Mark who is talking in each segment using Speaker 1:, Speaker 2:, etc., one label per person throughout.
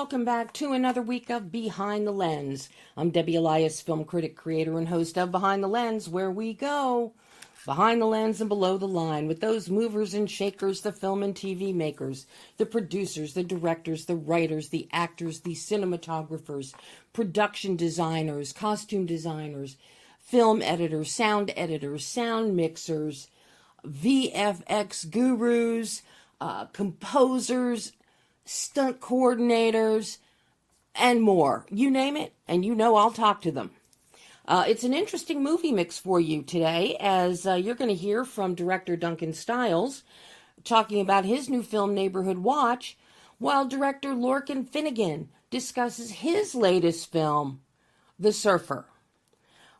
Speaker 1: welcome back to another week of Behind the Lens. I'm Debbie Elias, film critic, creator, and host of Behind the Lens, where we go behind the lens and below the line with those movers and shakers, the film and TV makers, the producers, the directors, the writers, the actors, the cinematographers, production designers, costume designers, film editors, sound mixers, VFX gurus, composers, stunt coordinators, and more. You name it, and you know I'll talk to them. It's an interesting movie mix for you today, as you're going to hear from director Duncan Skiles talking about his new film, Neighborhood Watch, while director LORCAN Finnegan discusses his latest film, The Surfer.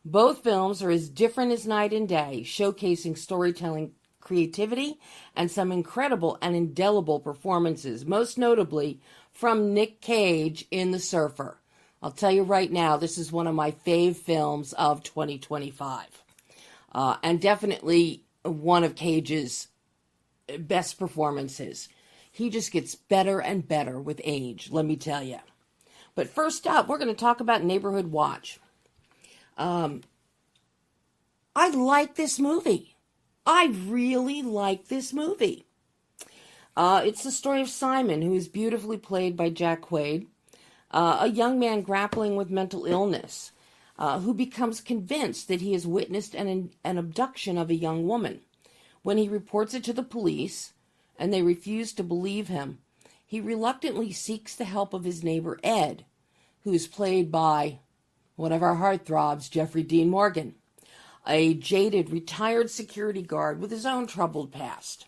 Speaker 1: Both films are as different as night and day, showcasing storytelling creativity and some incredible and indelible performances, most notably from Nic Cage in The Surfer. I'll tell you right now, this is one of my fave films of 2025. And definitely one of Cage's best performances. He just gets better and better with age, let me tell you. But first up, we're going to talk about Neighborhood Watch. I like this movie. I really like this movie. It's the story of Simon, who is beautifully played by Jack Quaid, a young man grappling with mental illness, who becomes convinced that he has witnessed an abduction of a young woman. When he reports it to the police, and they refuse to believe him, he reluctantly seeks the help of his neighbor Ed, who is played by one of our heartthrobs, Jeffrey Dean Morgan, a jaded, retired security guard with his own troubled past.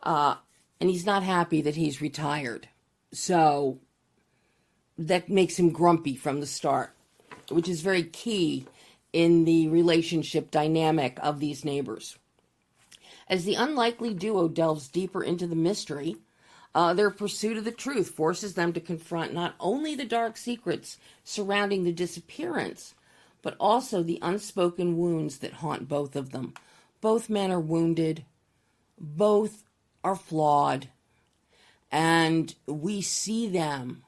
Speaker 1: And he's not happy that he's retired. So that makes him grumpy from the start, which is very key in the relationship dynamic of these neighbors. As the unlikely duo delves deeper into the mystery, their pursuit of the truth forces them to confront not only the dark secrets surrounding the disappearance, but also the unspoken wounds that haunt both of them. Both men are wounded, both are flawed, and we see them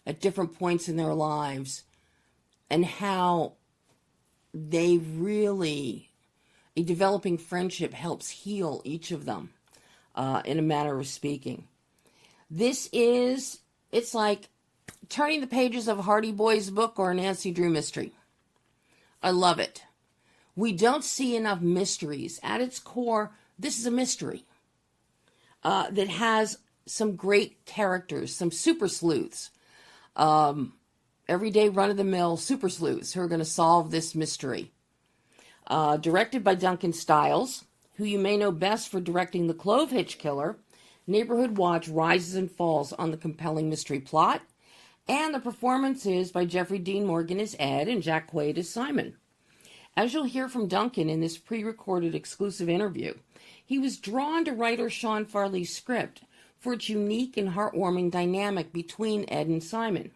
Speaker 1: at different points in their lives and how they really, a developing friendship helps heal each of them, in a manner of speaking. It's like turning the pages of Hardy Boy's book or a Nancy Drew mystery. I love it. We don't see enough mysteries. At its core, this is a mystery that has some great characters, some super sleuths, everyday run-of-the-mill super sleuths who are going to solve this mystery. Directed by Duncan Skiles, who you may know best for directing The Clove Hitch Killer, Neighborhood Watch rises and falls on the compelling mystery plot and the performances by Jeffrey Dean Morgan as Ed and Jack Quaid as Simon. As you'll hear from Duncan in this pre-recorded exclusive interview, he was drawn to writer Sean Farley's script for its unique and heartwarming dynamic between Ed and Simon.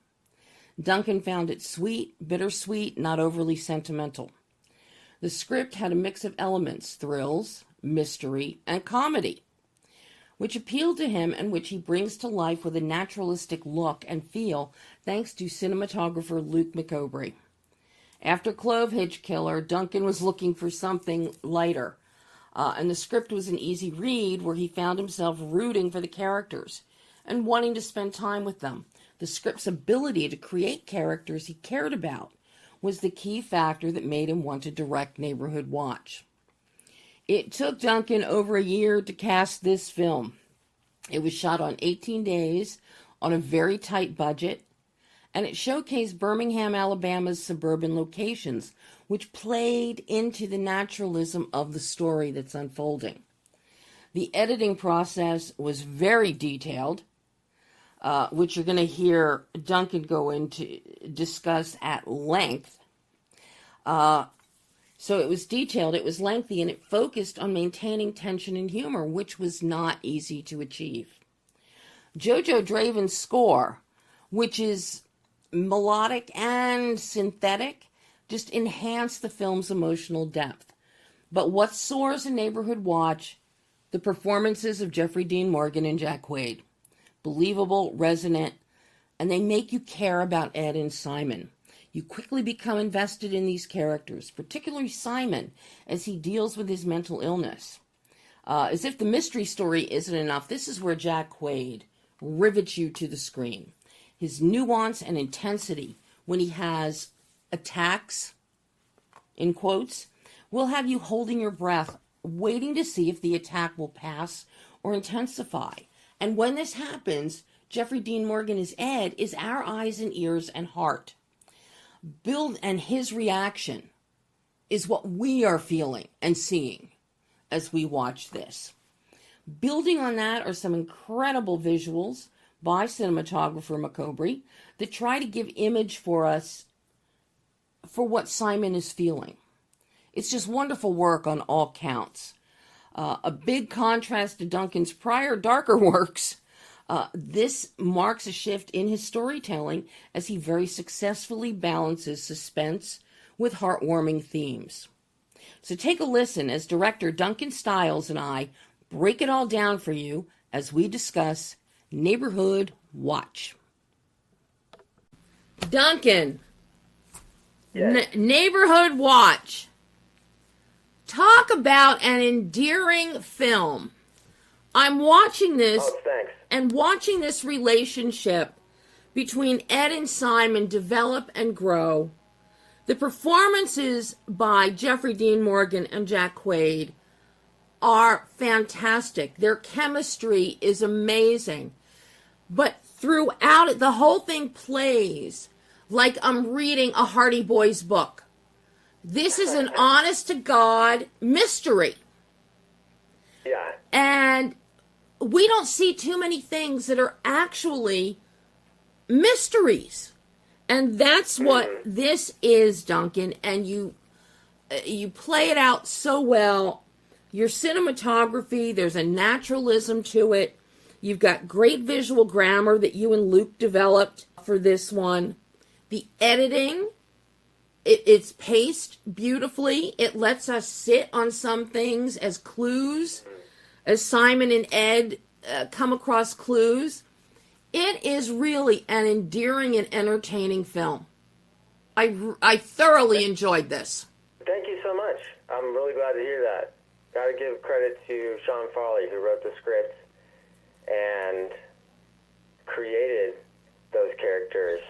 Speaker 1: Duncan found it sweet, bittersweet, not overly sentimental. The script had a mix of elements, thrills, mystery, and comedy, which appealed to him and which he brings to life with a naturalistic look and feel thanks to cinematographer Luke McObry. After Clove Hitch Killer, Duncan was looking for something lighter, and the script was an easy read where he found himself rooting for the characters and wanting to spend time with them. The script's ability to create characters he cared about was the key factor that made him want to direct Neighborhood Watch. It took Duncan over a year to cast this film. It was shot on 18 days on a very tight budget, and it showcased Birmingham, Alabama's suburban locations, which played into the naturalism of the story that's unfolding. The editing process was very detailed, which you're going to hear Duncan go into discuss at length. So it was detailed, it was lengthy, and it focused on maintaining tension and humor, which was not easy to achieve. Jojo Draven's score, which is melodic and synthetic, just enhanced the film's emotional depth. But what soars in Neighborhood Watch? The performances of Jeffrey Dean Morgan and Jack Quaid. Believable, resonant, and they make you care about Ed and Simon. You quickly become invested in these characters, particularly Simon, as he deals with his mental illness. As if the mystery story isn't enough, this is where Jack Quaid rivets you to the screen. His nuance and intensity when he has attacks, in quotes, will have you holding your breath, waiting to see if the attack will pass or intensify. And when this happens, Jeffrey Dean Morgan as Ed is our eyes and ears and heart. And his reaction is what we are feeling and seeing as we watch this. Building on that are some incredible visuals by cinematographer McCobrey that try to give image for us for what Simon is feeling. It's just wonderful work on all counts. A big contrast to Duncan's prior darker works. This marks a shift in his storytelling as he very successfully balances suspense with heartwarming themes. So take a listen as director Duncan Skiles and I break it all down for you as we discuss Neighborhood Watch. Duncan,
Speaker 2: yes.
Speaker 1: Neighborhood Watch. Talk about an endearing film. I'm watching this and watching this relationship between Ed and Simon develop and grow. The performances by Jeffrey Dean Morgan and Jack Quaid are fantastic. Their chemistry is amazing. But throughout it, the whole thing plays like I'm reading a Hardy Boys book. This is an honest-to-God mystery.
Speaker 2: Yeah.
Speaker 1: And we don't see too many things that are actually mysteries. And that's what this is, Duncan. And you play it out so well. Your cinematography, there's a naturalism to it. You've got great visual grammar that you and Luke developed for this one. The editing, it's paced beautifully. It lets us sit on some things as clues, as Simon and Ed come across clues. It is really an endearing and entertaining film. I thoroughly enjoyed this.
Speaker 2: Thank you so much. I'm really glad to hear that. Got to give credit to Sean Farley, who wrote the script and created those characters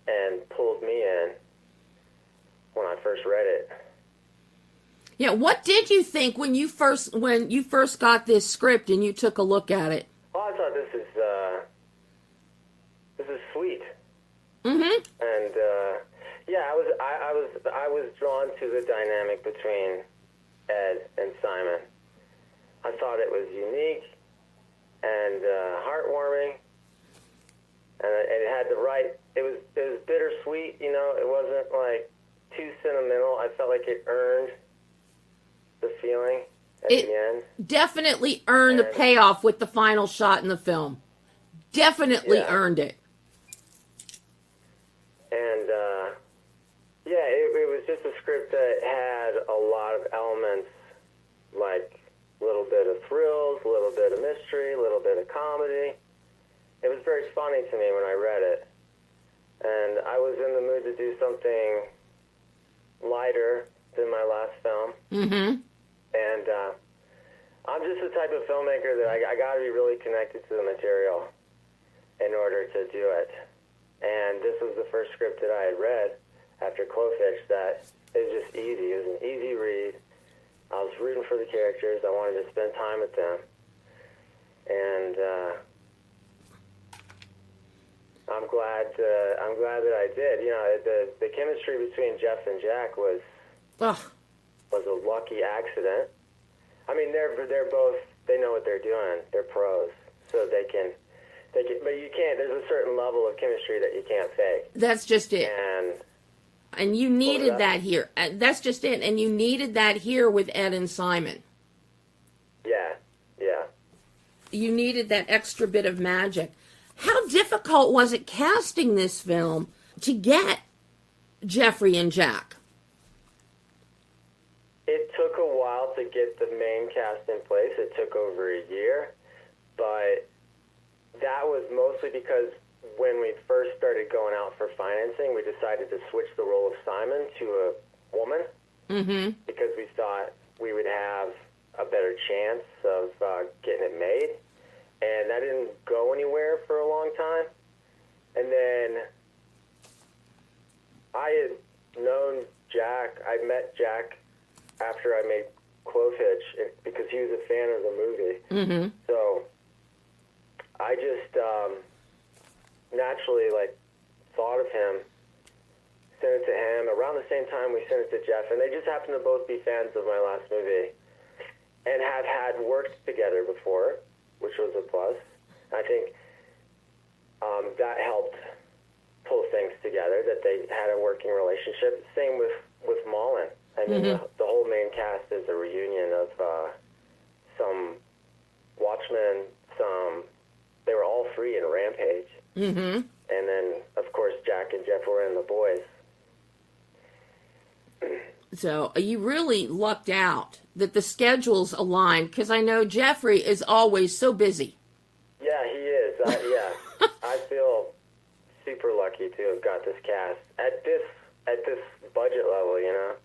Speaker 2: and pulled me in when I first read it.
Speaker 1: Yeah, what did you think when you first got this script and you took a look at it?
Speaker 2: Oh, I thought this is sweet.
Speaker 1: Mm-hmm.
Speaker 2: And yeah, I was drawn to the dynamic between Ed and Simon. I thought it was unique and heartwarming, and it had the right. It was bittersweet. You know, it wasn't like too sentimental. I felt like it earned the feeling at the end.
Speaker 1: Definitely earned the payoff with the final shot in the film. Definitely earned it.
Speaker 2: And yeah, it was just a script that had a lot of elements, like a little bit of thrills, a little bit of mystery, a little bit of comedy. It was very funny to me when I read it. And I was in the mood to do something lighter than my last film.
Speaker 1: Mm-hmm.
Speaker 2: And I'm just the type of filmmaker that I got to be really connected to the material in order to do it. And this was the first script that I had read after Clofitch that it was just easy. It was an easy read. I was rooting for the characters. I wanted to spend time with them. And I'm glad that I did. You know, the chemistry between Jeff and Jack was a lucky accident. I mean, they're both, they know what they're doing. They're pros, so they can, but you can't. There's a certain level of chemistry that you can't fake.
Speaker 1: That's just it. And you needed that here. That's just it. And you needed that here with Ed and Simon.
Speaker 2: Yeah.
Speaker 1: You needed that extra bit of magic. How difficult was it casting this film to get Jeffrey and Jack?
Speaker 2: It took a while to get the main cast in place. It took over a year, but that was mostly because when we first started going out for financing, we decided to switch the role of Simon to a woman because we thought we would have a better chance of getting it made. And that didn't go anywhere for a long time. And then I had known Jack. I met Jack after I made Clove Hitch because he was a fan of the movie. So I just naturally thought of him, sent it to him. Around the same time we sent it to Jeff, and they just happened to both be fans of my last movie and have had worked together before, which was a plus. I think that helped pull things together, that they had a working relationship. Same with Mullen. I mean, the whole main cast is a reunion of some Watchmen, they were all free in Rampage. And then, of course, Jack and Jeff were in The Boys.
Speaker 1: So you really lucked out that the schedules aligned, because I know Jeffrey is always so busy.
Speaker 2: Yeah, he is. I feel super lucky to have got this cast at this budget level. You know.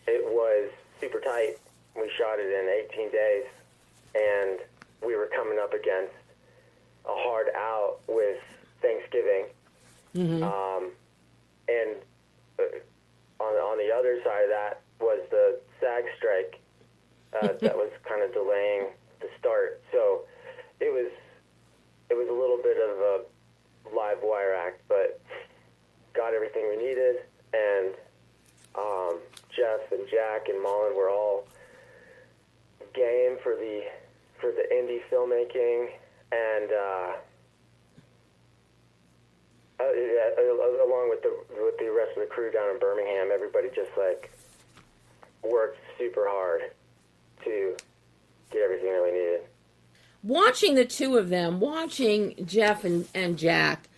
Speaker 2: It was super tight. We shot it in 18 days, and we were coming up against a hard out with Thanksgiving. And on the other side of that was the SAG strike that was kind of delaying the start. So it was a little bit of a live wire act, but got everything we needed, and Jeff and Jack and Mullen were all game for the indie filmmaking, and along with the rest of the crew down in Birmingham, everybody just worked super hard to get everything that we needed.
Speaker 1: Watching the two of them, watching Jeff and Jack,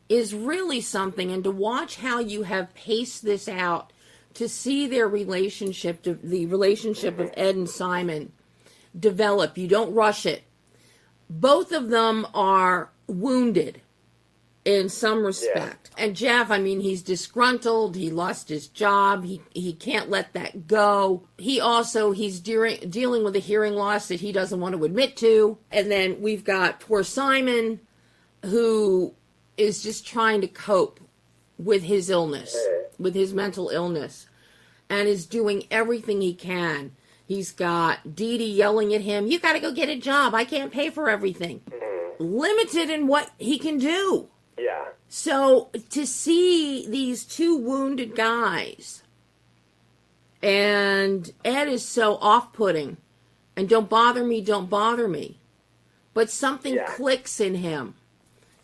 Speaker 1: is really something, and to watch how you have paced this out, to see their relationship, the relationship of Ed and Simon develop. You don't rush it. Both of them are wounded in some respect. Yeah. And Jeff, I mean, he's disgruntled. He lost his job. He can't let that go. He's dealing with a hearing loss that he doesn't want to admit to. And then we've got poor Simon, who is just trying to cope with his illness, with his mental illness, and is doing everything he can. He's got Dee Dee yelling at him, "You got to go get a job. I can't pay for everything." Limited in what he can do.
Speaker 2: Yeah.
Speaker 1: So to see these two wounded guys, and Ed is so off-putting, and don't bother me, but something clicks in him,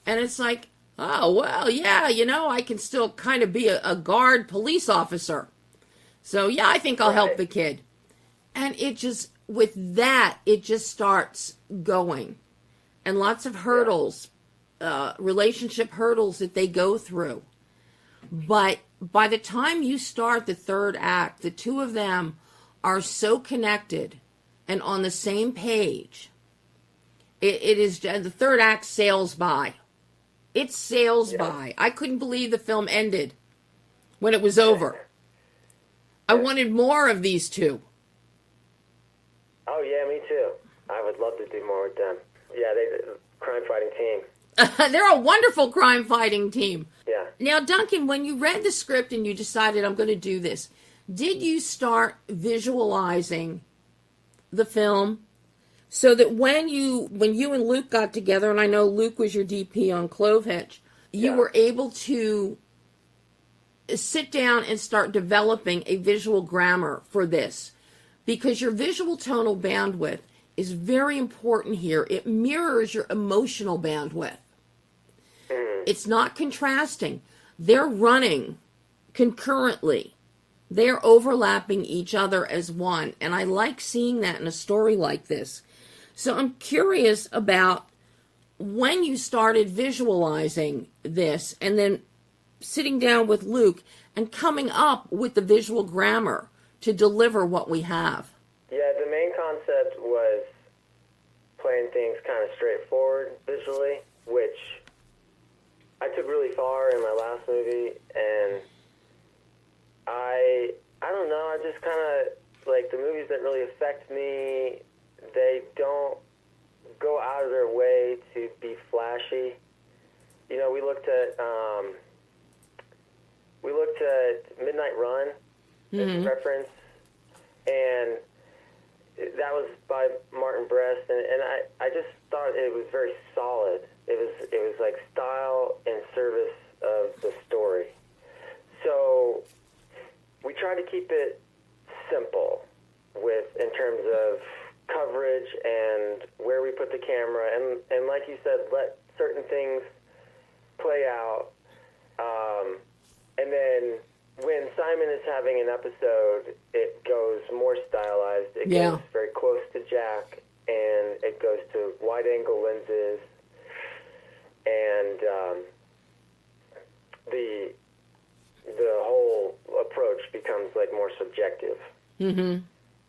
Speaker 1: and it's like, oh, well, yeah, I can still kind of be a guard police officer. So, yeah, I think I'll help the kid. And it just starts going. And lots of hurdles, relationship hurdles that they go through. But by the time you start the third act, the two of them are so connected and on the same page. It is, the third act sails by. It sails by. I couldn't believe the film ended when it was over. I wanted more of these two.
Speaker 2: Oh, yeah, me too. I would love to do more with them. Yeah, they're a crime-fighting team.
Speaker 1: They're a wonderful crime-fighting team.
Speaker 2: Yeah.
Speaker 1: Now, Duncan, when you read the script and you decided, I'm going to do this, did you start visualizing the film so that when you and Luke got together, and I know Luke was your DP on Clove Hitch, you were able to sit down and start developing a visual grammar for this? Because your visual tonal bandwidth is very important here. It mirrors your emotional bandwidth. It's not contrasting. They're running concurrently. They're overlapping each other as one. And I like seeing that in a story like this. So I'm curious about when you started visualizing this and then sitting down with Luke and coming up with the visual grammar to deliver what we have.
Speaker 2: Yeah, the main concept was playing things kind of straightforward visually, which I took really far in my last movie, and I don't know, I just kind of, like, the movies that really affect me, they don't go out of their way to be flashy. You know, we looked at Midnight Run as a reference, and that was by Martin Brest, and I just thought it was very solid. It was like style in service of the story. So we try to keep it simple in terms of coverage and where we put the camera, and like you said, let certain things play out. And then when Simon is having an episode, it goes more stylized. It goes very close to Jack, and it goes to wide-angle lenses, and the whole approach becomes like more subjective. Mm-hmm.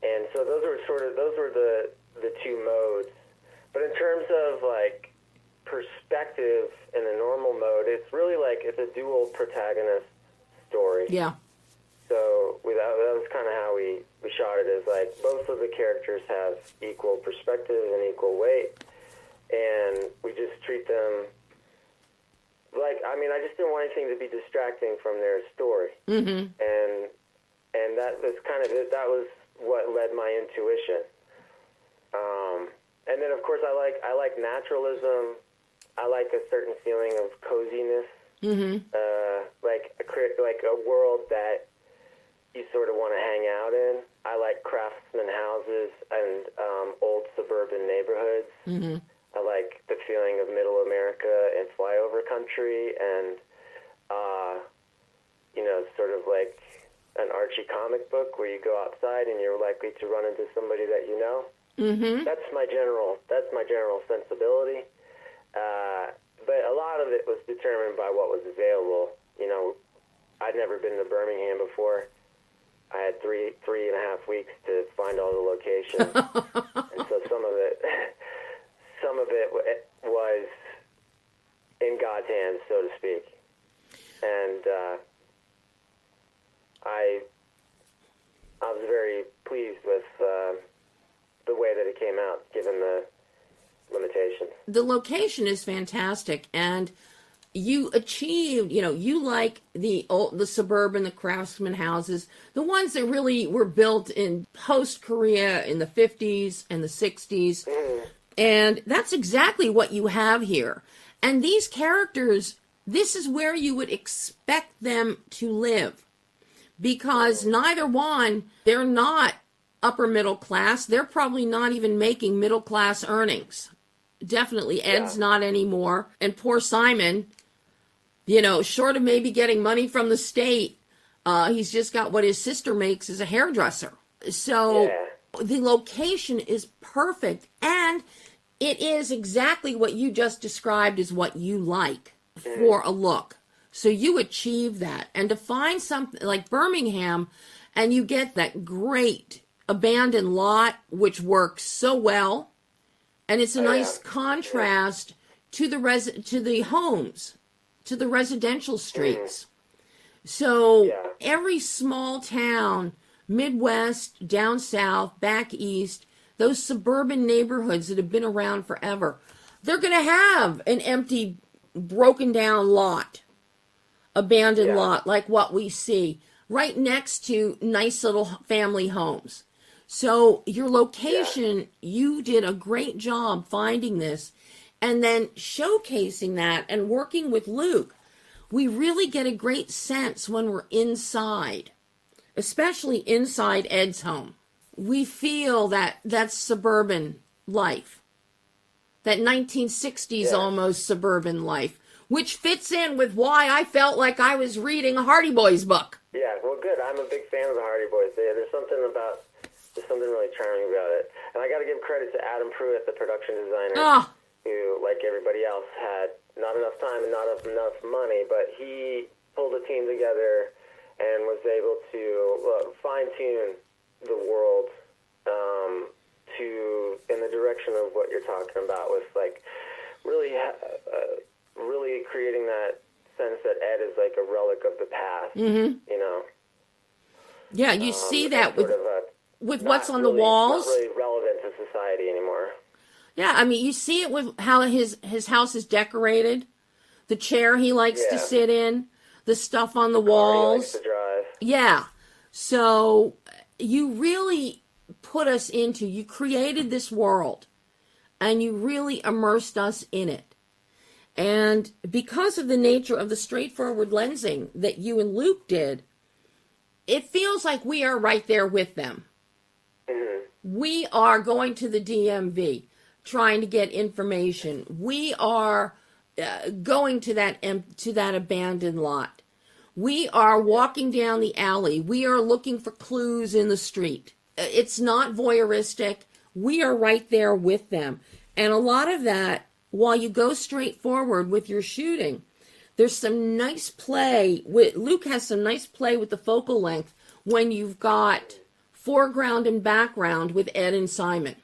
Speaker 2: And so those were the two modes. But in terms of like perspective in a normal mode, it's really like it's a dual protagonist story.
Speaker 1: Yeah.
Speaker 2: So that was kind of how we shot it, is like both of the characters have equal perspective and equal weight, and we just treat them like, I mean, I just didn't want anything to be distracting from their story. Mm-hmm. And that was kind of it. That was what led my intuition. And then of course I like naturalism. I like a certain feeling of coziness. Mm-hmm. Like a world that you sort of want to hang out in. I like craftsman houses and old suburban neighborhoods. Mm-hmm. I like the feeling of middle America and flyover country, and sort of like an Archie comic book where you go outside and you're likely to run into somebody that you know. Mm-hmm. That's my general sensibility. But a lot of it was determined by what was available. You know, I'd never been to Birmingham before. I had three and a half weeks to find all the locations, and so some of it was in God's hands, so to speak. And I was very pleased with the way that it came out, given the limitations.
Speaker 1: The location is fantastic, and you achieved, you like the suburban, the craftsman houses, the ones that really were built in post-Korea in the 50s and the 60s. Mm-hmm. And that's exactly what you have here. And these characters, this is where you would expect them to live. Because neither one, they're not upper middle class. They're probably not even making middle class earnings. Definitely Ed's not anymore. And poor Simon, short of maybe getting money from the state, he's just got what his sister makes as a hairdresser. So the location is perfect, and it is exactly what you just described as what you like for a look. So you achieve that. And to find something like Birmingham, and you get that great abandoned lot, which works so well, and it's a nice contrast to the homes, to the residential streets. So every small town, Midwest, down south, back east, those suburban neighborhoods that have been around forever, they're going to have an empty, broken down lot, abandoned lot, like what we see, right next to nice little family homes. So your location, you did a great job finding this and then showcasing that and working with Luke. We really get a great sense when we're inside, especially inside Ed's home. We feel that's suburban life, that 1960s almost suburban life, which fits in with why I felt like I was reading a Hardy Boys book.
Speaker 2: Yeah, well, good. I'm a big fan of the Hardy Boys. There's something really charming about it. And I got to give credit to Adam Pruitt, the production designer, who, like everybody else, had not enough time and not enough money, but he pulled a team together and was able to fine-tune the world in the direction of what you're talking about, with like really really creating that sense that Ed is like a relic of the past.
Speaker 1: Mm-hmm.
Speaker 2: You know.
Speaker 1: Yeah, you see that with what's on the
Speaker 2: really,
Speaker 1: walls.
Speaker 2: Not really relevant to society anymore.
Speaker 1: Yeah, I mean, you see it with how his house is decorated, the chair he likes to sit in, the stuff on the walls.
Speaker 2: He likes to drive.
Speaker 1: Yeah, so you really put us into, you created this world, and you really immersed us in it. And because of the nature of the straightforward lensing that you and Luke did, it feels like we are right there with them.
Speaker 2: Mm-hmm.
Speaker 1: We are going to the DMV, trying to get information. We are going to that abandoned lot. We are walking down the alley. We are looking for clues in the street. It's not voyeuristic. We are right there with them. And a lot of that, while you go straight forward with your shooting, there's some nice play. Luke has some nice play with the focal length when you've got foreground and background with Ed and Simon.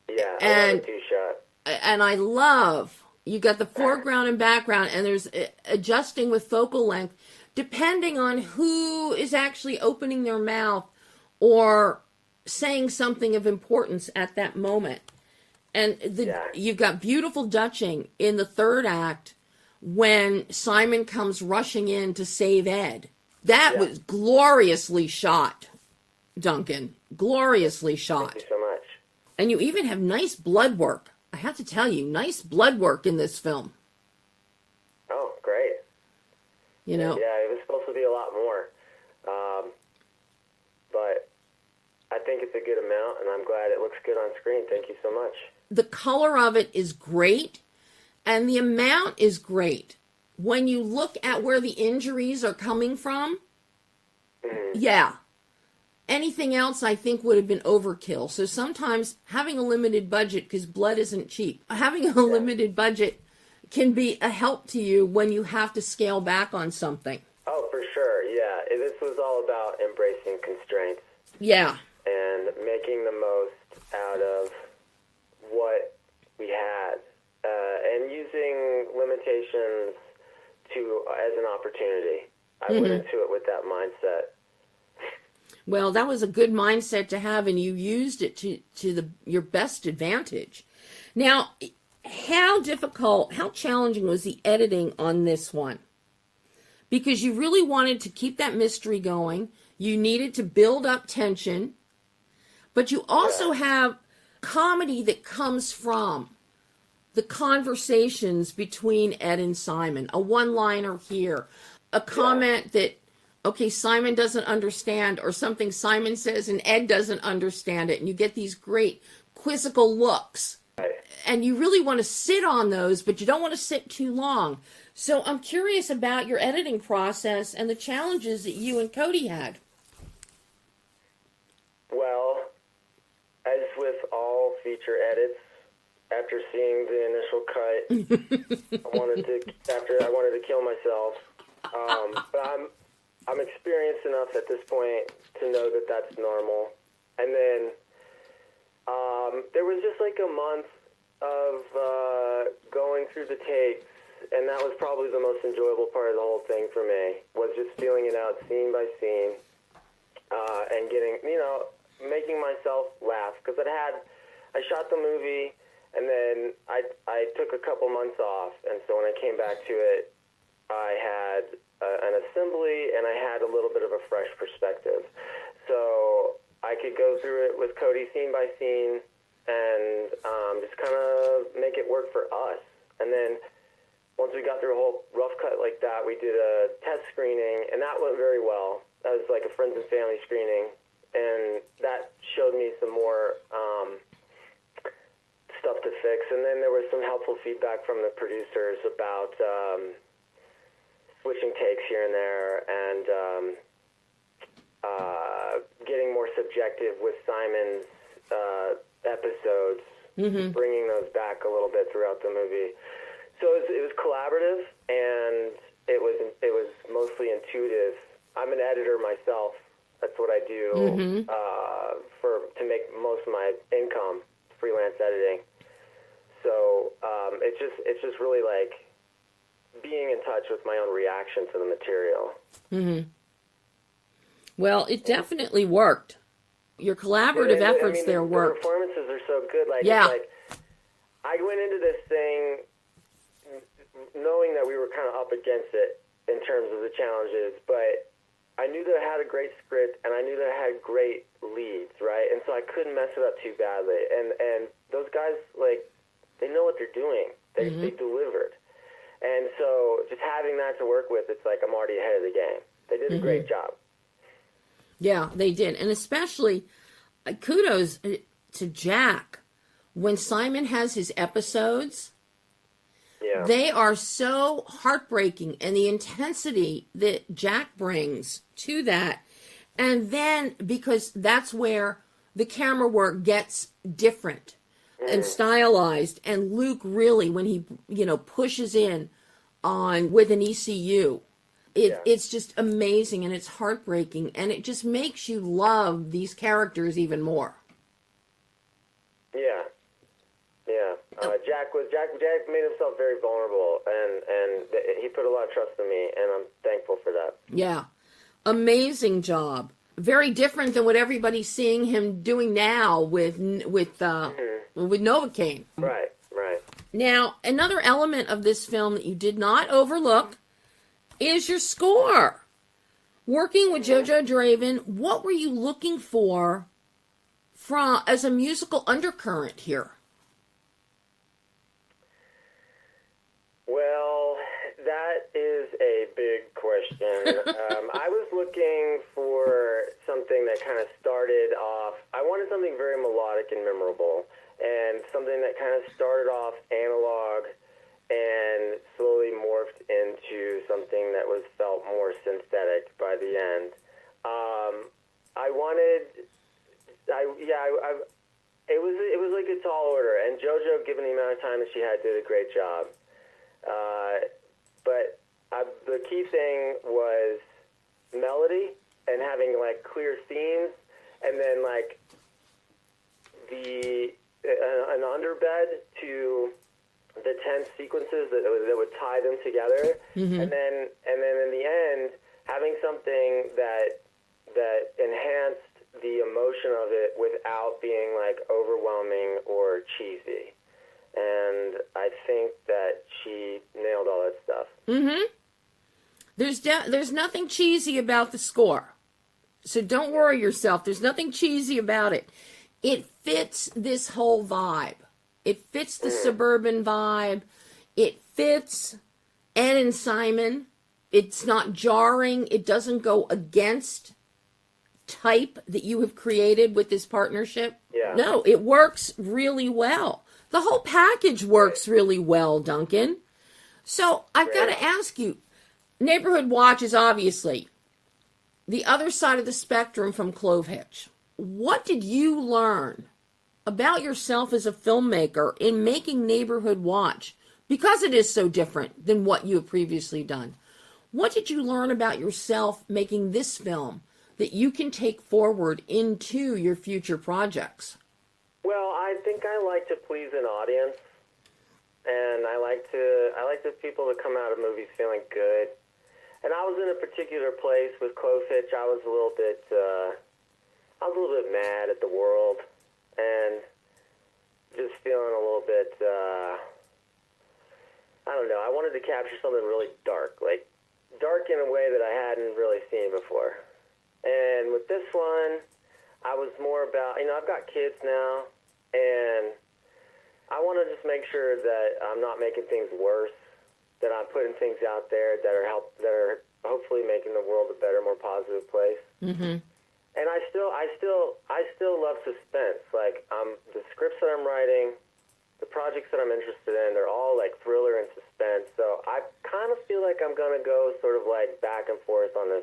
Speaker 2: Yeah,
Speaker 1: and
Speaker 2: two-shot.
Speaker 1: And I love, you got the foreground and background, and there's adjusting with focal length depending on who is actually opening their mouth or saying something of importance at that moment. And you've got beautiful dutching in the third act when Simon comes rushing in to save Ed. That was gloriously shot, Duncan. Gloriously shot.
Speaker 2: Thank you so much.
Speaker 1: And you even have nice blood work. I have to tell you, nice blood work in this film.
Speaker 2: Oh, great.
Speaker 1: You know.
Speaker 2: Yeah, it was supposed to be a lot more. But I think it's a good amount, and I'm glad it looks good on screen. Thank you so much.
Speaker 1: The color of it is great, and the amount is great. When you look at where the injuries are coming from, anything else I think would have been overkill. So sometimes having a limited budget, because blood isn't cheap, having a limited budget can be a help to you when you have to scale back on something.
Speaker 2: Oh, for sure, yeah. This was all about embracing constraints.
Speaker 1: Yeah.
Speaker 2: And making the most out of what we had, and using limitations as an opportunity. I went into it with that mindset.
Speaker 1: Well, that was a good mindset to have, and you used it to your best advantage. Now, how challenging was the editing on this one? Because you really wanted to keep that mystery going. You needed to build up tension, but you also have comedy that comes from the conversations between Ed and Simon. A one-liner here, a comment that, okay, Simon doesn't understand, or something Simon says and Ed doesn't understand it, and you get these great quizzical looks. And you really want to sit on those, but you don't want to sit too long. So I'm curious about your editing process and the challenges that you and Cody had.
Speaker 2: Well, as with all feature edits, after seeing the initial cut, I wanted to kill myself. But I'm experienced enough at this point to know that that's normal. And then there was just like a month of going through the takes, and that was probably the most enjoyable part of the whole thing for me, was just feeling it out scene by scene, and getting, making myself laugh. Because I shot the movie, and then I took a couple months off, and so when I came back to it, I had an assembly, and I had a little bit of a fresh perspective. So I could go through it with Cody scene by scene, and just kind of make it work for us. And then once we got through a whole rough cut like that, we did a test screening, and that went very well. That was like a friends and family screening, and that showed me some more stuff to fix. And then there was some helpful feedback from the producers about switching takes here and there, and getting more subjective with Simon's episodes, bringing those back a little bit throughout the movie. So it was collaborative, and it was mostly intuitive. I'm an editor myself, That's what I do to make most of my income, freelance editing. So it's just really like being in touch with my own reaction to the material.
Speaker 1: Mm-hmm. Well, it definitely worked. Your collaborative efforts there worked.
Speaker 2: The performances are so good. Like,
Speaker 1: yeah.
Speaker 2: It's like I went into this thing knowing that we were kind of up against it in terms of the challenges, but I knew that I had a great script and I knew that I had great leads, right? And so I couldn't mess it up too badly. And those guys, like, they know what they're doing. They delivered. And so just having that to work with, it's like I'm already ahead of the game. They did a great job.
Speaker 1: Yeah, they did. And especially, kudos to Jack. When Simon has his episodes, they are so heartbreaking. And the intensity that Jack brings to that. And then, because that's where the camera work gets different and stylized. And Luke really, when he, pushes in on with an ECU, it's just amazing and it's heartbreaking. And it just makes you love these characters even more.
Speaker 2: Yeah. Jack made himself very vulnerable, and he put a lot of trust in me, and I'm thankful for that.
Speaker 1: Yeah. Amazing job. Very different than what everybody's seeing him doing now with Novocaine.
Speaker 2: Right.
Speaker 1: Now, another element of this film that you did not overlook is your score. Working with Jojo Draven, what were you looking for as a musical undercurrent here?
Speaker 2: Well, that is a big question. I was looking for something that kind of started off, I wanted something very melodic and memorable, and something that kind of started off analog and slowly morphed into something that felt more synthetic by the end. It was like a tall order, and JoJo, given the amount of time that she had, did a great job. But the key thing was melody and having like clear themes, and then like an underbed to the tense sequences that would tie them together, and then in the end having something that enhanced the emotion of it without being like overwhelming or cheesy. And I think that she nailed all that stuff.
Speaker 1: There's nothing cheesy about the score. So don't worry yourself. There's nothing cheesy about it. It fits this whole vibe. It fits the suburban vibe. It fits Ed and Simon. It's not jarring. It doesn't go against type that you have created with this partnership.
Speaker 2: Yeah.
Speaker 1: No, it works really well. The whole package works really well, Duncan. So I've got to ask you, Neighborhood Watch is obviously the other side of the spectrum from Clove Hitch. What did you learn about yourself as a filmmaker in making Neighborhood Watch? Because it is so different than what you have previously done. What did you learn about yourself making this film that you can take forward into your future projects?
Speaker 2: Well, I think I like to please an audience, and I like people to come out of movies feeling good. And I was in a particular place with Clove Hitch. I was a little bit mad at the world, and just feeling a little bit, I don't know. I wanted to capture something really dark, like dark in a way that I hadn't really seen before. And with this one, I was more about, I've got kids now, and I want to just make sure that I'm not making things worse, that I'm putting things out there that are hopefully making the world a better, more positive place. And I still love suspense. Like the scripts that I'm writing, the projects that I'm interested in, they're all like thriller and suspense. So I kind of feel like I'm gonna go sort of like back and forth on this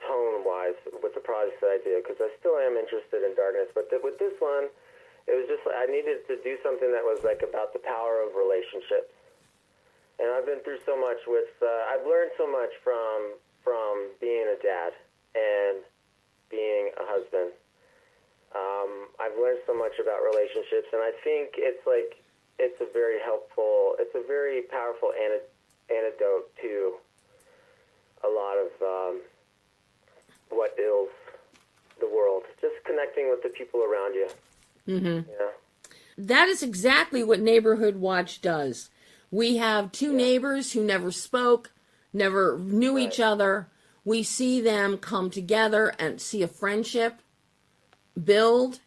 Speaker 2: tone-wise with the projects that I do, because I still am interested in darkness. But with this one, it was just like I needed to do something that was like about the power of relationships. And I've been through so much with, I've learned so much from being a dad, and being a husband. I've learned so much about relationships, and I think it's a very helpful, it's a very powerful antidote to a lot of what ails the world. Just connecting with the people around you.
Speaker 1: Mm-hmm.
Speaker 2: Yeah.
Speaker 1: That is exactly what Neighborhood Watch does. We have two neighbors who never spoke, never knew each other. We see them come together and see a friendship build.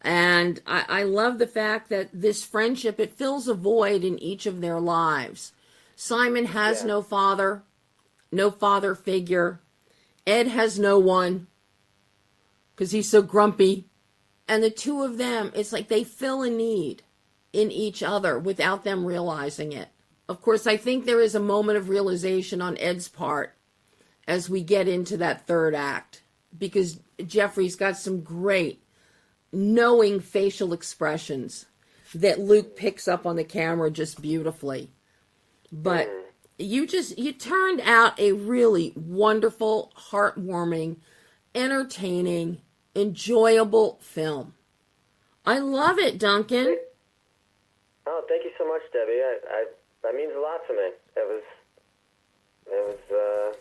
Speaker 1: And I love the fact that this friendship, it fills a void in each of their lives. Simon has no father figure. Ed has no one because he's so grumpy. And the two of them, it's like they fill a need in each other without them realizing it. Of course, I think there is a moment of realization on Ed's part as we get into that third act, because Jeffrey's got some great knowing facial expressions that Luke picks up on the camera just beautifully. But you turned out a really wonderful, heartwarming, entertaining, enjoyable film. I love it, Duncan.
Speaker 2: Oh, thank you so much, Debbie. That means a lot to me. It was a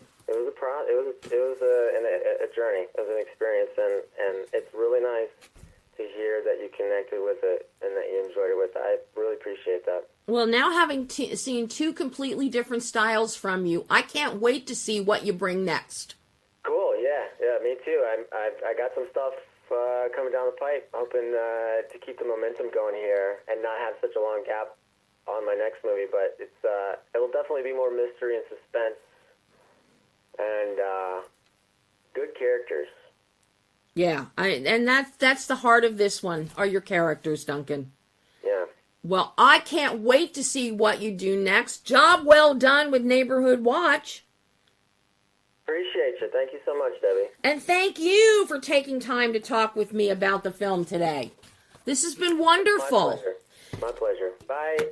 Speaker 2: journey. It was an experience, and it's really nice to hear that you connected with it and that you enjoyed it with it. I really appreciate that.
Speaker 1: Well, now having seen two completely different styles from you, I can't wait to see what you bring next.
Speaker 2: Cool, yeah, me too. I got some stuff coming down the pipe, hoping to keep the momentum going here and not have such a long gap on my next movie. But it'll definitely be more mystery and suspense and good characters.
Speaker 1: Yeah, and that's the heart of this one, are your characters, Duncan.
Speaker 2: Yeah.
Speaker 1: Well, I can't wait to see what you do next. Job well done with Neighborhood Watch.
Speaker 2: Appreciate you. Thank you so much, Debbie.
Speaker 1: And thank you for taking time to talk with me about the film today. This has been wonderful.
Speaker 2: My pleasure. Bye.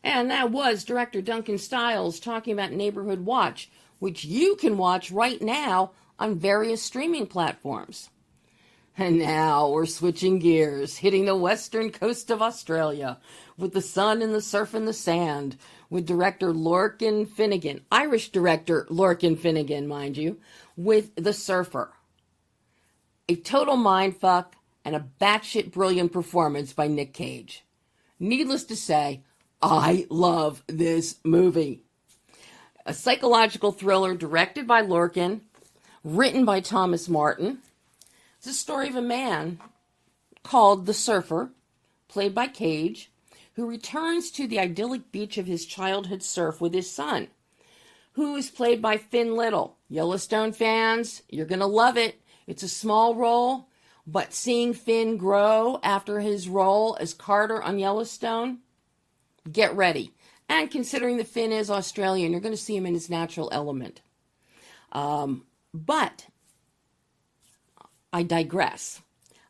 Speaker 1: And that was director Duncan Stiles talking about Neighborhood Watch, which you can watch right now on various streaming platforms. And now we're switching gears, hitting the western coast of Australia with the sun and the surf and the sand, with director Lorcan Finnegan, Irish director Lorcan Finnegan, mind you, with The Surfer. A total mindfuck and a batshit brilliant performance by Nic Cage. Needless to say, I love this movie. A psychological thriller directed by Lorcan, written by Thomas Martin. It's a story of a man called the Surfer, played by Cage, who returns to the idyllic beach of his childhood surf with his son, who is played by Finn Little. Yellowstone fans, you're going to love it. It's a small role, but seeing Finn grow after his role as Carter on Yellowstone, get ready. And considering that Finn is Australian, you're going to see him in his natural element. But I digress.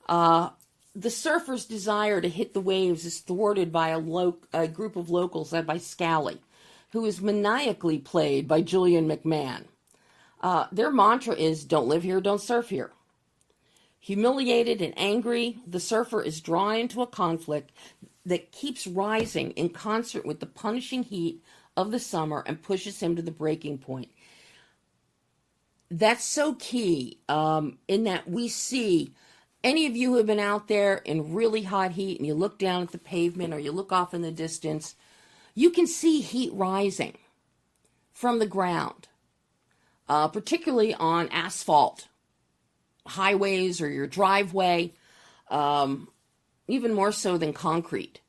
Speaker 1: The surfer's desire to hit the waves is thwarted by a group of locals led by Scally, who is maniacally played by Julian McMahon. Their mantra is, don't live here, don't surf here. Humiliated and angry, the surfer is drawn into a conflict that keeps rising in concert with the punishing heat of the summer and pushes him to the breaking point. That's so key in that we see, any of you who have been out there in really hot heat and you look down at the pavement or you look off in the distance, you can see heat rising from the ground, particularly on asphalt, highways or your driveway, even more so than concrete.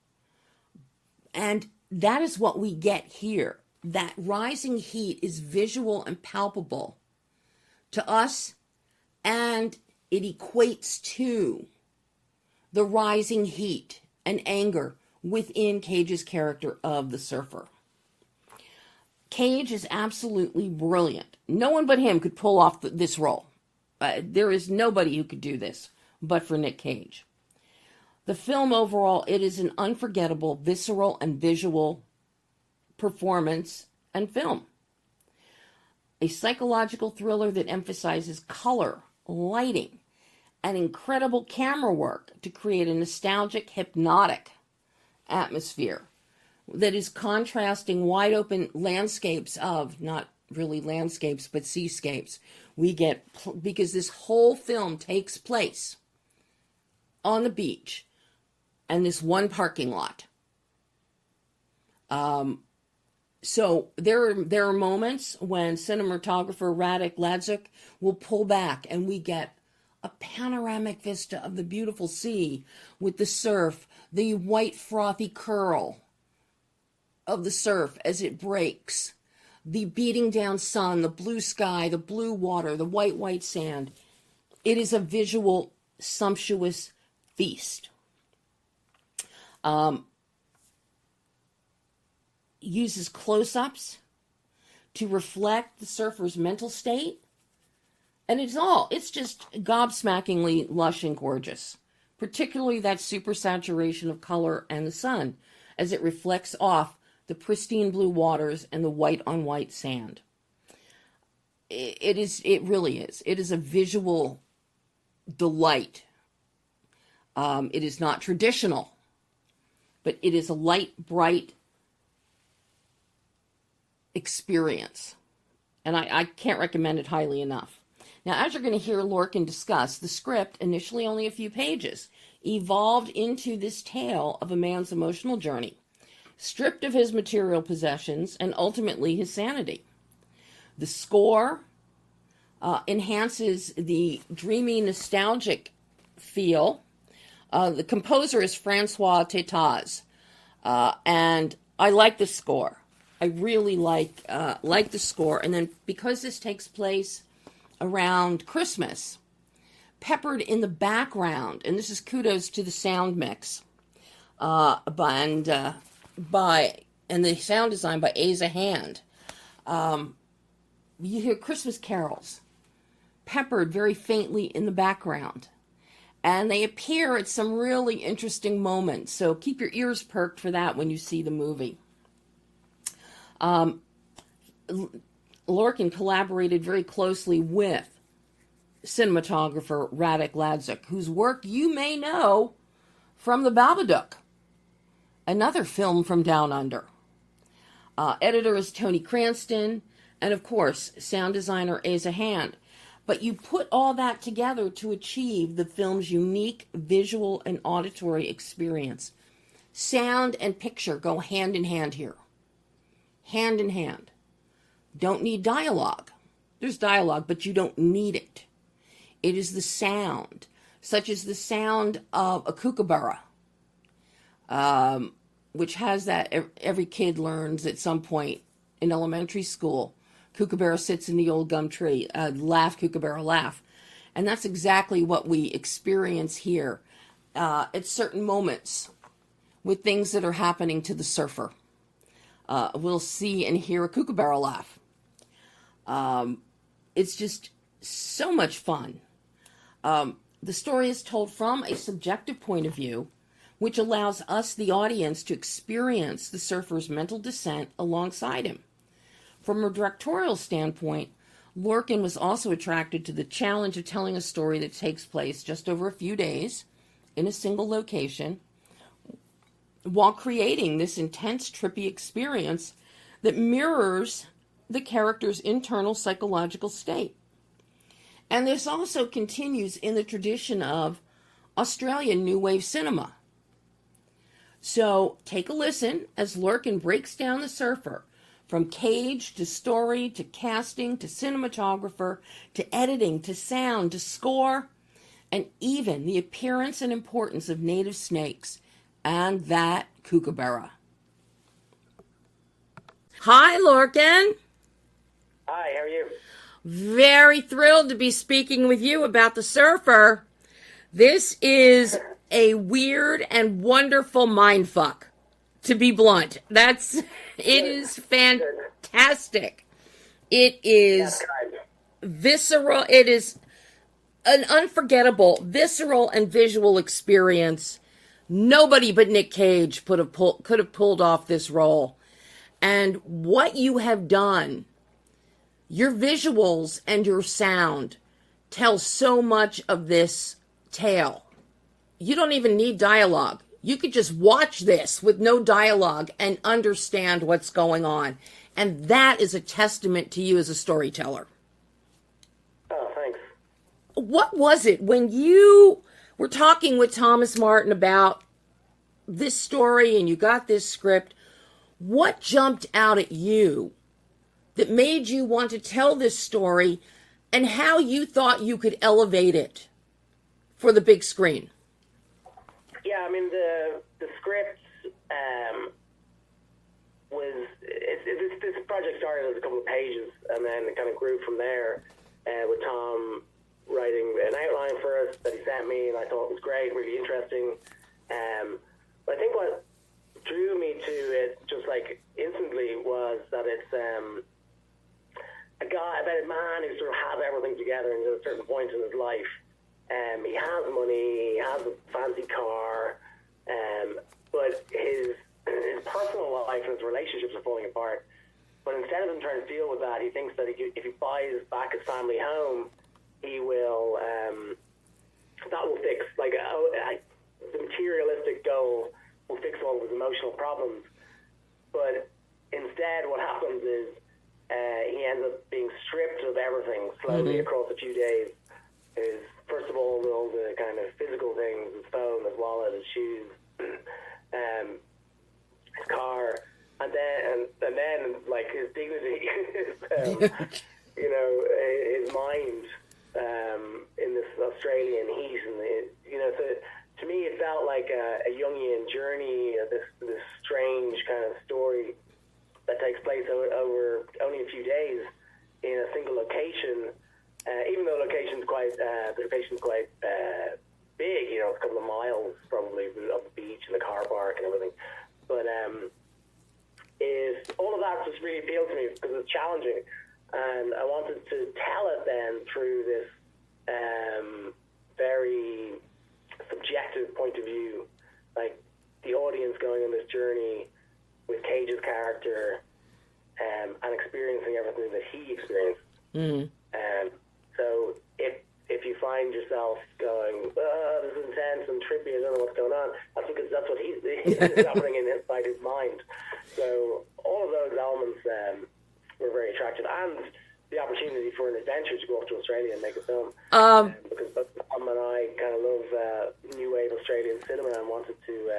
Speaker 1: And that is what we get here. That rising heat is visual and palpable to us, and it equates to the rising heat and anger within Cage's character of the surfer. Cage is absolutely brilliant. No one but him could pull off this role. There is nobody who could do this but for Nic Cage. The film overall, it is an unforgettable, visceral, and visual performance and film. a psychological thriller that emphasizes color, lighting, and incredible camera work to create a nostalgic, hypnotic atmosphere that is contrasting wide open landscapes of, not really landscapes, but seascapes. We get, because this whole film takes place on the beach and this one parking lot. So there are moments when cinematographer Radek Ladzik will pull back and we get a panoramic vista of the beautiful sea with the surf, the white frothy curl of the surf as it breaks, the beating down sun, the blue sky, the blue water, the white sand. It is a visual, sumptuous feast. Uses close-ups to reflect the surfer's mental state. And it's just gobsmackingly lush and gorgeous, particularly that super saturation of color and the sun as it reflects off the pristine blue waters and the white on white sand. It really is. It is a visual delight. It is not traditional, but it is a light, bright experience. And I can't recommend it highly enough. Now, as you're going to hear Lorcan discuss, the script, initially only a few pages, evolved into this tale of a man's emotional journey, stripped of his material possessions and ultimately his sanity. The score enhances the dreamy, nostalgic feel. The composer is Francois Tétaz, and I like the score. I really like the score. And then because this takes place around Christmas, peppered in the background, and this is kudos to the sound mix, and the sound design by Asa Hand. You hear Christmas carols peppered very faintly in the background, and they appear at some really interesting moments. So keep your ears perked for that when you see the movie. Lorcan collaborated very closely with cinematographer Radek Ladzik, whose work you may know from The Babadook, another film from Down Under. Editor is Tony Cranston, and of course, sound designer Asa Hand. But you put all that together to achieve the film's unique visual and auditory experience. Sound and picture go hand in hand here. Hand in hand. Don't need dialogue. There's dialogue, but you don't need it. It is the sound, such as the sound of a kookaburra, which has that every kid learns at some point in elementary school. Kookaburra sits in the old gum tree. Laugh, kookaburra, laugh. And that's exactly what we experience here at certain moments with things that are happening to the surfer. We'll see and hear a kookaburra laugh. It's just so much fun. The story is told from a subjective point of view, which allows us, the audience, to experience the surfer's mental descent alongside him. From a directorial standpoint, Lorcan was also attracted to the challenge of telling a story that takes place just over a few days in a single location, while creating this intense, trippy experience that mirrors the character's internal psychological state. And this also continues in the tradition of Australian New Wave cinema. So take a listen as Lorcan breaks down the surfer from Cage to story to casting to cinematographer to editing to sound to score, and even the appearance and importance of native snakes and that kookaburra. Hi, Lorcan.
Speaker 2: Hi, how are you?
Speaker 1: Very thrilled to be speaking with you about the surfer. This is a weird and wonderful mindfuck, to be blunt. It is fantastic. It is visceral. It is an unforgettable, visceral and visual experience. Nobody but Nic Cage could have pulled off this role. And what you have done Your visuals and your sound tell so much of this tale. You don't even need dialogue. You could just watch this with no dialogue and understand what's going on. And that is a testament to you as a storyteller.
Speaker 2: Oh, thanks.
Speaker 1: What was it when you were talking with Thomas Martin about this story and you got this script? What jumped out at you that made you want to tell this story, and how you thought you could elevate it for the big screen?
Speaker 2: Yeah, I mean, the script was, this project started as a couple of pages, and then it kind of grew from there, with Tom writing an outline for us that he sent me, and I thought it was great, really interesting. But I think what drew me to it just like instantly was that it's a guy, about a man who sort of has everything together and at a certain point in his life. He has money, he has a fancy car, but his personal life and his relationships are falling apart. But instead of him trying to deal with that, he thinks that if he buys back his family home, he will, that will fix, like, the materialistic goal will fix all of his emotional problems. But instead what happens is he ends up being stripped of everything slowly across a few days. First of all the kind of physical things, his phone, his wallet, his shoes, his car, and then like his dignity, his mind in this Australian heat, and so to me it felt like a Jungian journey, this strange kind of story that takes place over only a few days in a single location. Even though the location's quite big, it's a couple of miles probably of the beach and the car park and everything. But all of that just really appealed to me because it's challenging, and I wanted to tell it then through this very subjective point of view, like the audience going on this journey with Cage's character and experiencing everything that he experienced. So if you find yourself going, this is intense and trippy, I don't know what's going on, that's because that's what he's happening inside his mind. So all of those elements were very attractive, and the opportunity for an adventure to go off to Australia and make a film. Because both Tom and I kind of love new wave Australian cinema and wanted to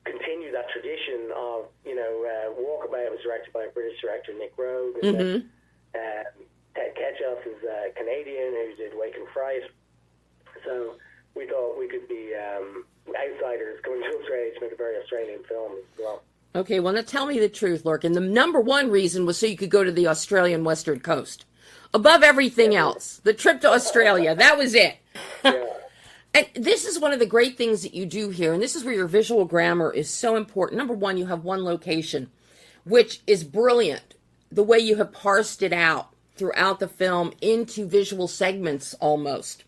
Speaker 2: continue that tradition of, Walkabout was directed by a British director, Nick Cage, and Ted Ketchup is a Canadian who did Wake and Fright. So we thought we could be outsiders coming to Australia to make a very Australian film as well.
Speaker 1: Okay, well, now tell me the truth, Lorcan. The number one reason was so you could go to the Australian Western Coast. Above everything else, the trip to Australia, that was it.
Speaker 2: Yeah.
Speaker 1: And this is one of the great things that you do here, and this is where your visual grammar is so important. Number one, you have one location, which is brilliant. The way you have parsed it out throughout the film into visual segments almost.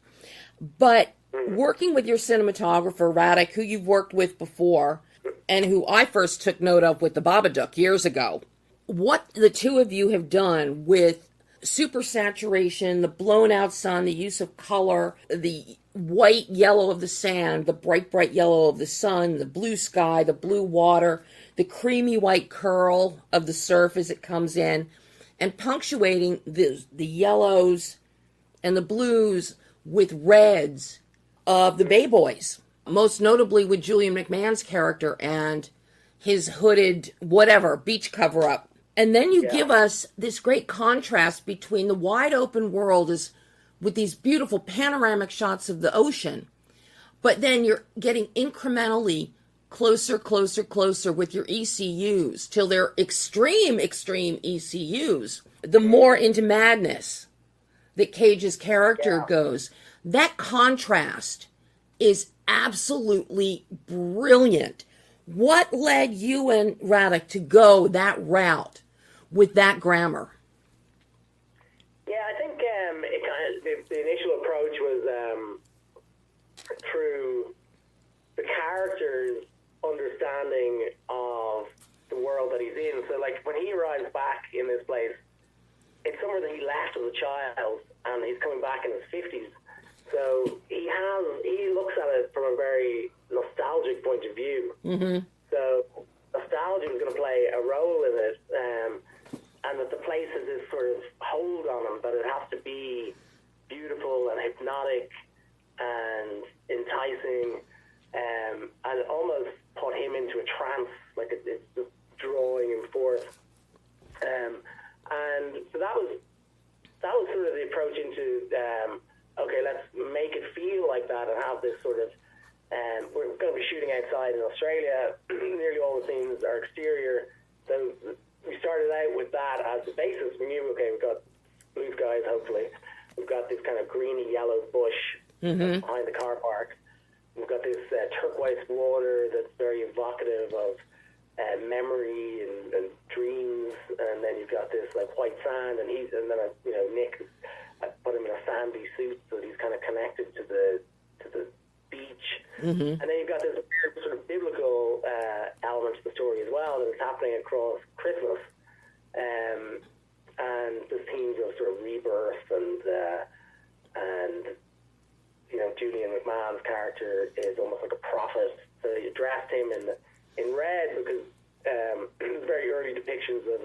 Speaker 1: But working with your cinematographer, Radek, who you've worked with before, and who I first took note of with the Babadook years ago, what the two of you have done with super saturation, the blown out sun, the use of color, the white yellow of the sand, the bright yellow of the sun, the blue sky, the blue water, the creamy white curl of the surf as it comes in, and punctuating the yellows and the blues with reds of the Bay Boys, most notably with Julian McMahon's character and his hooded whatever beach cover-up. And then you give us this great contrast between the wide open world with these beautiful panoramic shots of the ocean, but then you're getting incrementally closer with your ECUs till they're extreme ECUs. The more into madness that Cage's character goes. That contrast is absolutely brilliant. What led you and Radek to go that route with that grammar?
Speaker 2: Yeah, I think the initial approach was through the character's understanding of the world that he's in. So, like, when he arrives back in this place, it's somewhere that he left as a child, and he's coming back in his 50s. So he looks at it from a very nostalgic point of view.
Speaker 1: Mm-hmm.
Speaker 2: So nostalgia is going to play a role in it, and that the place has this sort of hold on him, that it has to be beautiful and hypnotic and enticing, and almost put him into a trance, like it's just drawing him forth. And so that was sort of the approach into, okay, let's make it feel like that and have this sort of, we're going to be shooting outside in Australia. Nearly all the scenes are exterior. So we started out with that as the basis. We knew, okay, we've got blue skies, hopefully. We've got this kind of greeny yellow bush behind the car park. We've got this turquoise water that's very evocative of memory and dreams, and then you've got this like white sand, and then Nick, I put him in a sandy suit so that he's kind of connected to the beach, and then you've got this weird sort of biblical element to the story as well that is happening across Christmas, and the themes of sort of rebirth and Julian McMahon's character is almost like a prophet. So you dressed him in red because very early depictions of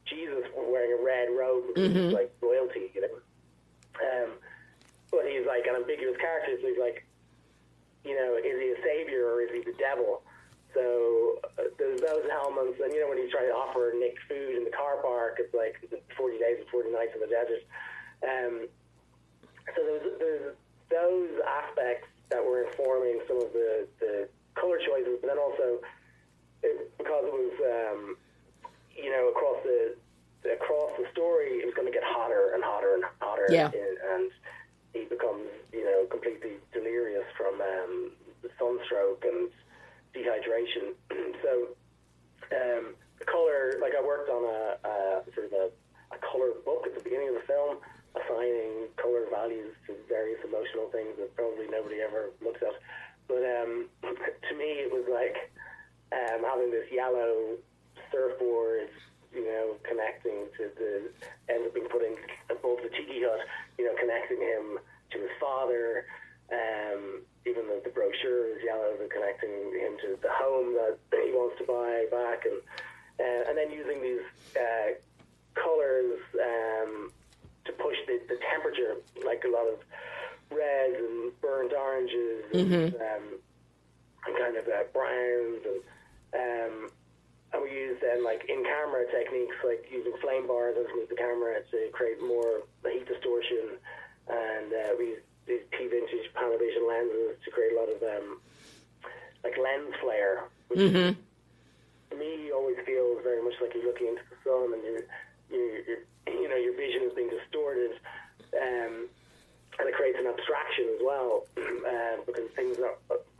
Speaker 2: Jesus wearing a red robe, which is like royalty, but he's like an ambiguous character, so he's like, is he a savior or is he the devil? So there's those elements, and when he's trying to offer Nick food in the car park, it's like 40 days and 40 nights in the desert. So there's those aspects that were informing some of the color choices, but then also because it was across the story, it was going to get hotter and hotter and hotter, and he becomes completely delirious from the sunstroke and dehydration. So the color, like I worked on a sort of a color book at the beginning of the film, assigning color values to various emotional things that probably nobody ever looks at. But to me, it was like having this yellow surfboard, connecting to ends up being put in above the tiki hut, connecting him to his father, even though the brochure is yellow, but connecting him to the home that he wants to buy back, and then using these colors to push the temperature, like a lot of reds and burnt oranges and kind of browns, and we used then like in-camera techniques, like using flame bars underneath the camera to create more heat distortion, and we used these T-Vintage Panavision lenses to create a lot of like lens flare, which to me always feels very much like you're looking into the sun, and your vision is being distorted, and it creates an abstraction as well, because things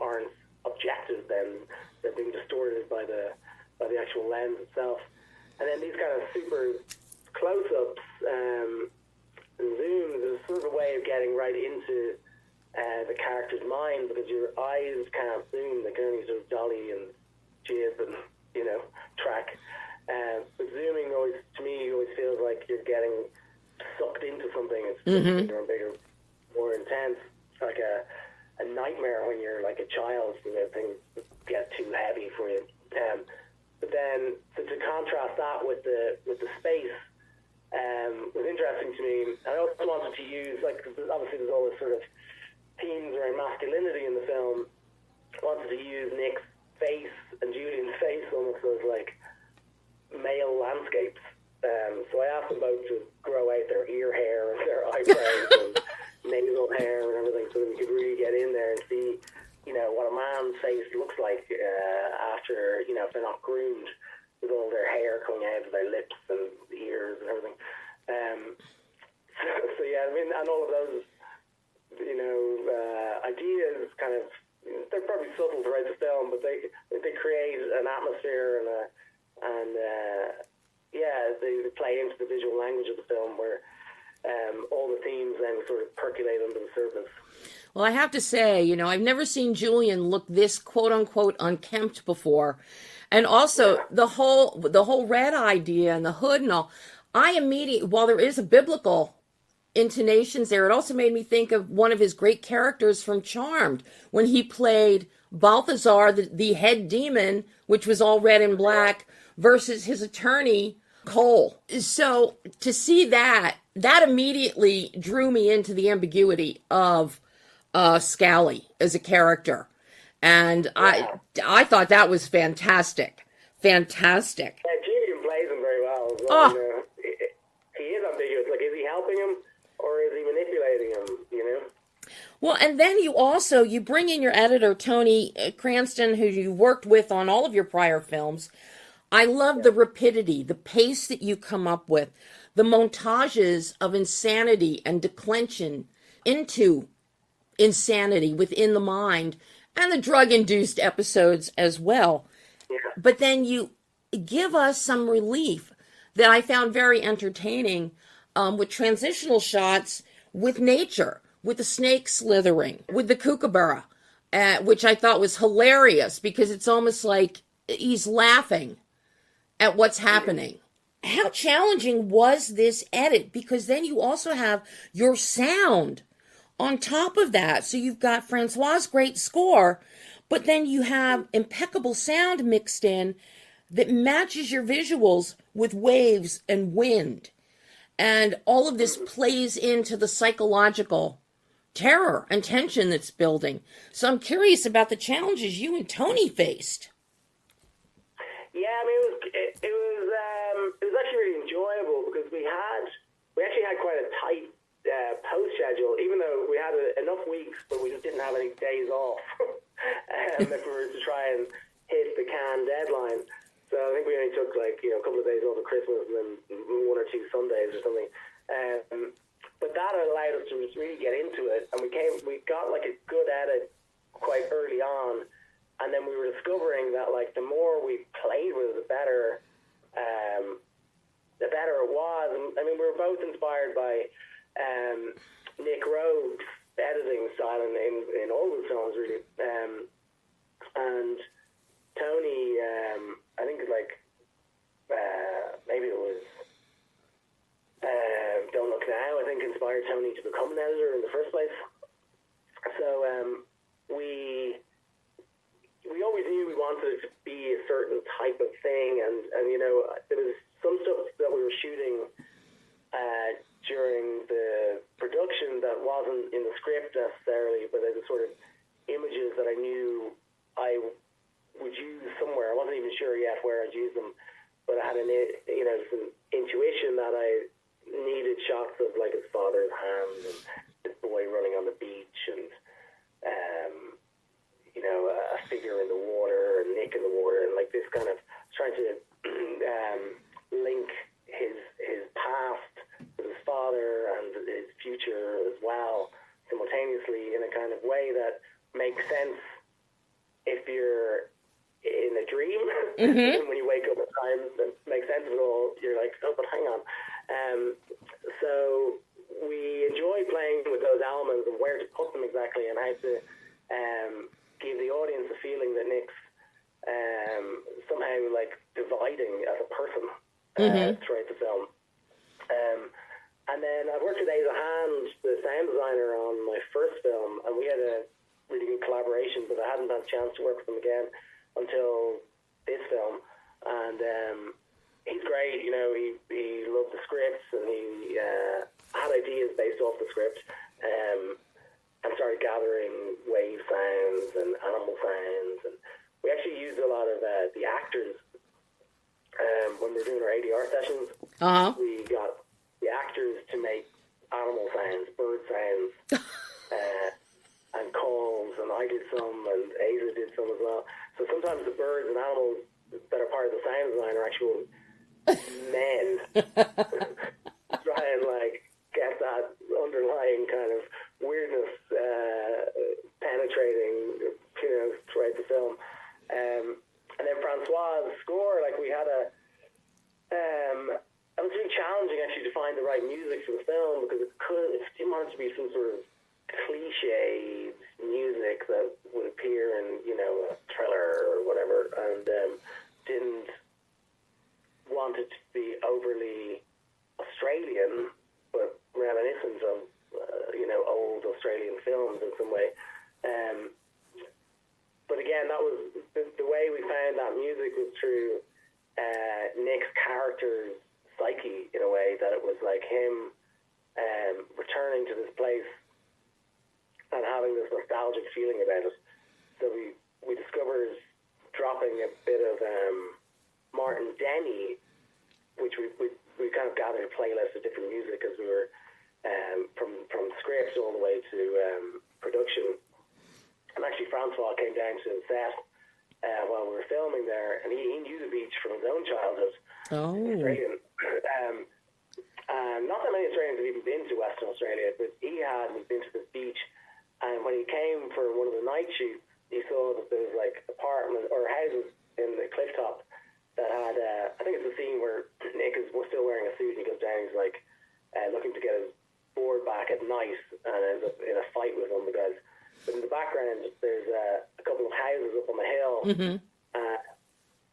Speaker 2: aren't objective, then they're being distorted by the actual lens itself. And then these kind of super close-ups and zooms is sort of a way of getting right into the character's mind, because your eyes can't zoom, they can only sort of dolly and jib and track. But zooming always, to me, always feels like you're getting sucked into something. It's bigger and bigger, more intense. It's like a nightmare when you're like a child, things get too heavy for you. But then to contrast that with the space was interesting to me. I also wanted to use, like, obviously there's all this sort of themes around masculinity in the film. I wanted to use Nick's face and Julian's face almost as like male landscapes. So I asked them both to grow out their ear hair and their eyebrows and nasal hair and everything, so that we could really get in there and see, what a man's face looks like after, if they're not groomed, with all their hair coming out of their lips and ears and everything. So yeah, I mean, and all of those, ideas kind of, they're probably subtle throughout the film, but they create an atmosphere they play into the visual language of the film, where all the themes then sort of percolate under the surface.
Speaker 1: Well, I have to say, I've never seen Julian look this quote-unquote unkempt before. And also the whole red idea and the hood and all, while there is a biblical intonations there, it also made me think of one of his great characters from Charmed when he played Balthazar, the head demon, which was all red and black, versus his attorney, Cole. So to see that immediately drew me into the ambiguity of Scally as a character. And I thought that was fantastic. Fantastic.
Speaker 2: Yeah, Julian plays him very well as well.
Speaker 1: Oh.
Speaker 2: You know? He is ambiguous. Like, is he helping him or is he manipulating him, you know?
Speaker 1: Well, and then you bring in your editor, Tony Cranston, who you worked with on all of your prior films. I love the rapidity, the pace that you come up with, the montages of insanity and declension into insanity within the mind, and the drug-induced episodes as well.
Speaker 2: Yeah.
Speaker 1: But then you give us some relief that I found very entertaining with transitional shots with nature, with the snake slithering, with the kookaburra, which I thought was hilarious because it's almost like he's laughing at what's happening. How challenging was this edit? Because then you also have your sound on top of that. So you've got Francois' great score, but then you have impeccable sound mixed in that matches your visuals with waves and wind. And all of this plays into the psychological terror and tension that's building. So I'm curious about the challenges you and Tony faced.
Speaker 2: Yeah, I mean, it was actually really enjoyable because we actually had quite a tight post schedule, even though we had enough weeks, but we just didn't have any days off if we were to try and hit the Cannes deadline. So I think we only took a couple of days off at Christmas and then 1 or 2 Sundays or something. But that allowed us to just really get into it, and we got like a good edit quite early on, and then we were discovering that like the more we played with it, the better it was. And I mean, we were both inspired by Nick Rogue's editing style in all the songs really, and Tony, I think maybe it was Don't Look Now, I think inspired Tony to become an editor in the first place. So we always knew we wanted it to be a certain type of thing, and you know, there was some stuff that we were shooting during the production that wasn't in the script necessarily, but there was sort of images that I knew I would use somewhere. I wasn't even sure yet where I'd use them, but I had some intuition that I needed shots of like his father's hand and this boy running on the beach and a figure in the water and Nick in the water, and like this kind of trying to link his past with his father and his future as well simultaneously in a kind of way that makes sense if you're in a dream.
Speaker 1: Mm-hmm.
Speaker 2: When you wake up at times and make sense of it all, you're like, oh, but hang on. So we enjoy playing with those elements and where to put them exactly and how to give the audience a feeling that Nick's somehow like dividing as a person throughout the film. And then I've worked with Asa Hand, the sound designer, on my first film, and we had a really good collaboration, but I hadn't had a chance to work with him again until this film. And he's great, you know, he loved the scripts, and he had ideas based off the script, and started gathering wave sounds and animal sounds, and we actually used a lot of the actors when we were doing our ADR sessions. We got the actors to make animal sounds, bird sounds, and calls, and I did some, and Asa did some as well. So sometimes the birds and animals that are part of the sound design are actual men. Try and like get that underlying kind of weirdness penetrating, you know, throughout the film. And then Francois' score, like we had it was really challenging actually to find the right music for the film, because it didn't want it to be some sort of cliche music that would appear in, you know, a thriller or whatever, and didn't want it to be overly Australian, but reminiscent of old Australian films in some way. But again, that was the way we found that music was through Nic's character's psyche, in a way, that it was like him returning to this place and having this nostalgic feeling about it. So we discovered dropping a bit of Martin Denny, which we kind of gathered a playlist of different music as we were from script all the way to production. And actually Francois came down to the set while we were filming there, and he knew the beach from his own childhood.
Speaker 1: Oh.
Speaker 2: Australian. Not that many Australians have even been to Western Australia, but he had been to this beach, and when he came for one of the night shoots, he saw that there was like apartments or houses in the cliff top that had, I think it's the scene where Nic is still wearing a suit and he goes down, he's like looking to get his board back at night and ends up in a fight with one of the guys. But in the background, there's a couple of houses up on the hill.
Speaker 1: Mm-hmm.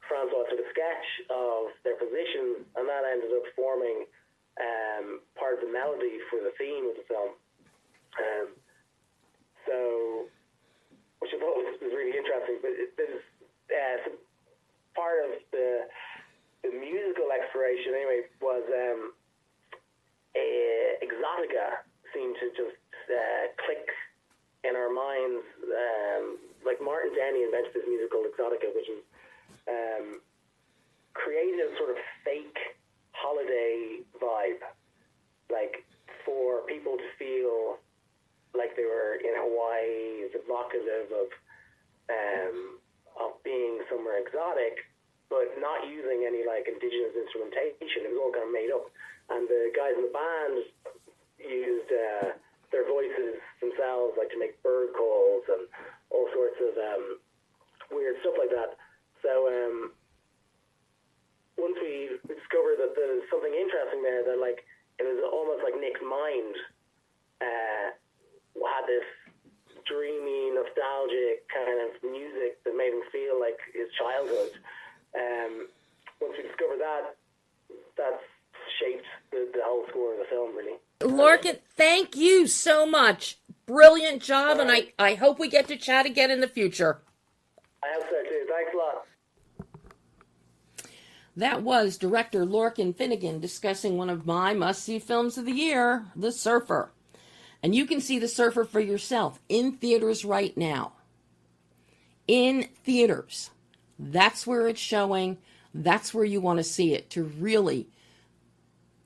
Speaker 2: Francois took a sketch of their positions, and that ended up forming part of the melody for the theme of the film. So, which I thought was really interesting. But there's some part of the musical exploration, anyway, was Exotica seemed to just click in our minds. Like Martin Denny invented this music called Exotica, which is created a sort of fake holiday vibe, like for people to feel like they were in Hawaii. It's evocative of being somewhere exotic, but not using any like indigenous instrumentation. It was all kind of made up, and the guys in the band used their voices themselves, like to make bird calls and all sorts of weird stuff like that. So once we discovered that there was something interesting there, that like it was almost like Nic's mind had this dreamy, nostalgic kind of music that made him feel like his childhood. Once we discovered that, that's shaped the whole score of the film, really.
Speaker 1: Lorcan, thank you so much. Brilliant job, and I hope we get to chat again in the future.
Speaker 2: I hope so too. Thanks a lot.
Speaker 1: That was director Lorcan Finnegan discussing one of my must-see films of the year, The Surfer. And you can see The Surfer for yourself in theaters right now. In theaters. That's where it's showing. That's where you want to see it, to really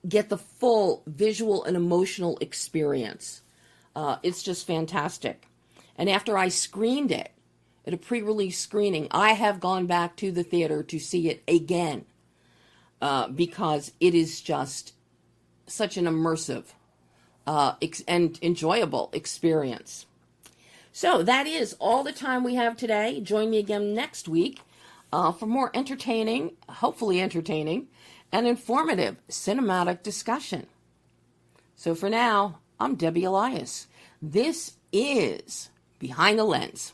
Speaker 1: get the full visual and emotional experience. It's just fantastic. And after I screened it at a pre-release screening, I have gone back to the theater to see it again because it is just such an immersive and enjoyable experience. So that is all the time we have today. Join me again next week for more entertaining, hopefully entertaining, and informative cinematic discussion. So for now, I'm Debbie Elias. This is Behind the Lens.